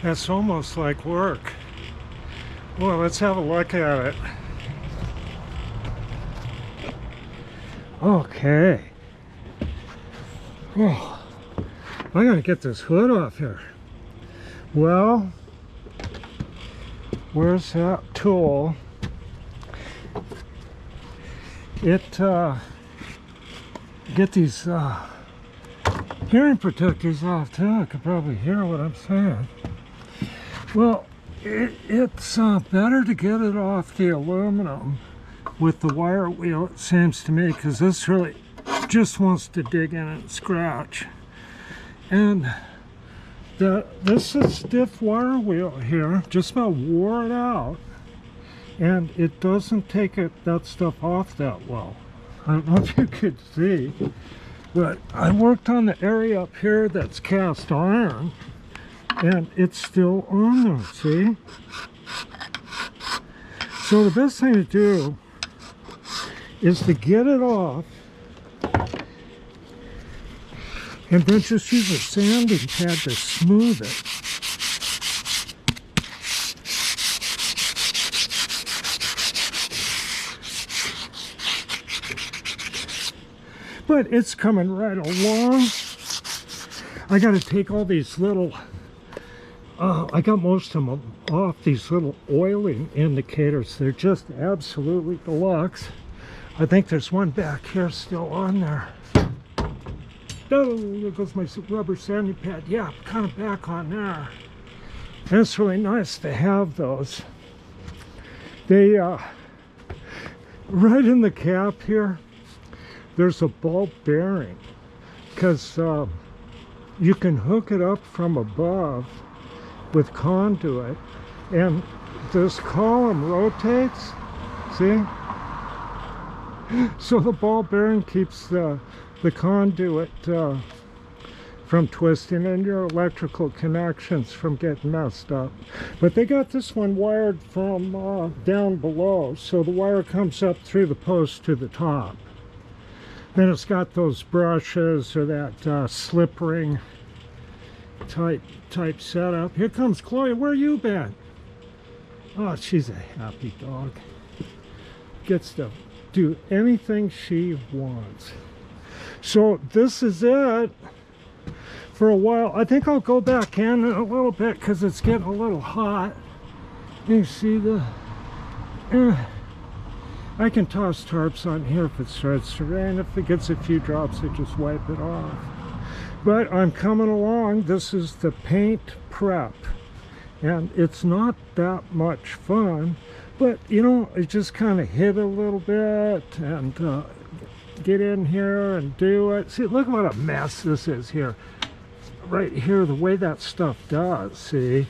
That's almost like work. Well, let's have a look at it. Okay. Oh, I gotta get this hood off here. Well, where's that tool? Get these hearing protectors off too. I could probably hear what I'm saying. Well, it's better to get it off the aluminum with the wire wheel, it seems to me, because this really just wants to dig in and scratch. And this is stiff wire wheel here, just about wore it out, and it doesn't take that stuff off that well. I don't know if you could see, but I worked on the area up here that's cast iron, and it's still on there, see? So the best thing to do is to get it off and then just use a sanding pad to smooth it. But it's coming right along. I got to take all these little, I got most of them off, these little oiling indicators. They're just absolutely deluxe. I think there's one back here still on there. Oh, there goes my rubber sanding pad. Yeah, kind of back on there. And it's really nice to have those. They, right in the cap here, there's a ball bearing, because you can hook it up from above with conduit, and this column rotates, see? So the ball bearing keeps the conduit from twisting and your electrical connections from getting messed up. But they got this one wired from down below, so the wire comes up through the post to the top. Then it's got those brushes or that slip ring type setup. Here comes Chloe. Where you been? Oh, she's a happy dog. Gets to do anything she wants. So this is it for a while. I think I'll go back in a little bit because it's getting a little hot. You see the I can toss tarps on here if it starts to rain. If it gets a few drops, I just wipe it off. But I'm coming along. This is the paint prep, and it's not that much fun, but you know, I just kind of hit a little bit and get in here and do it. See, look what a mess this is here. Right here, the way that stuff does, see?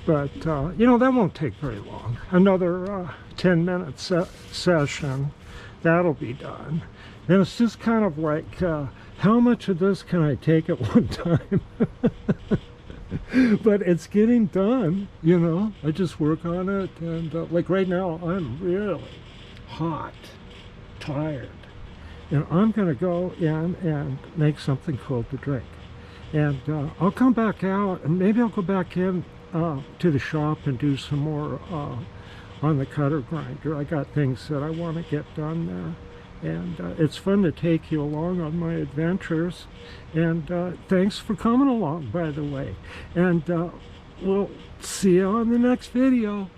But, you know, that won't take very long. Another 10-minute session, that'll be done. And it's just kind of like, how much of this can I take at one time? But it's getting done, you know. I just work on it, and like right now, I'm really hot, tired. And I'm going to go in and make something cold to drink. And I'll come back out, and maybe I'll go back in to the shop and do some more on the cutter grinder. I got things that I want to get done there, and it's fun to take you along on my adventures. And thanks for coming along, by the way, and we'll see you on the next video.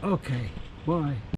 Okay, bye.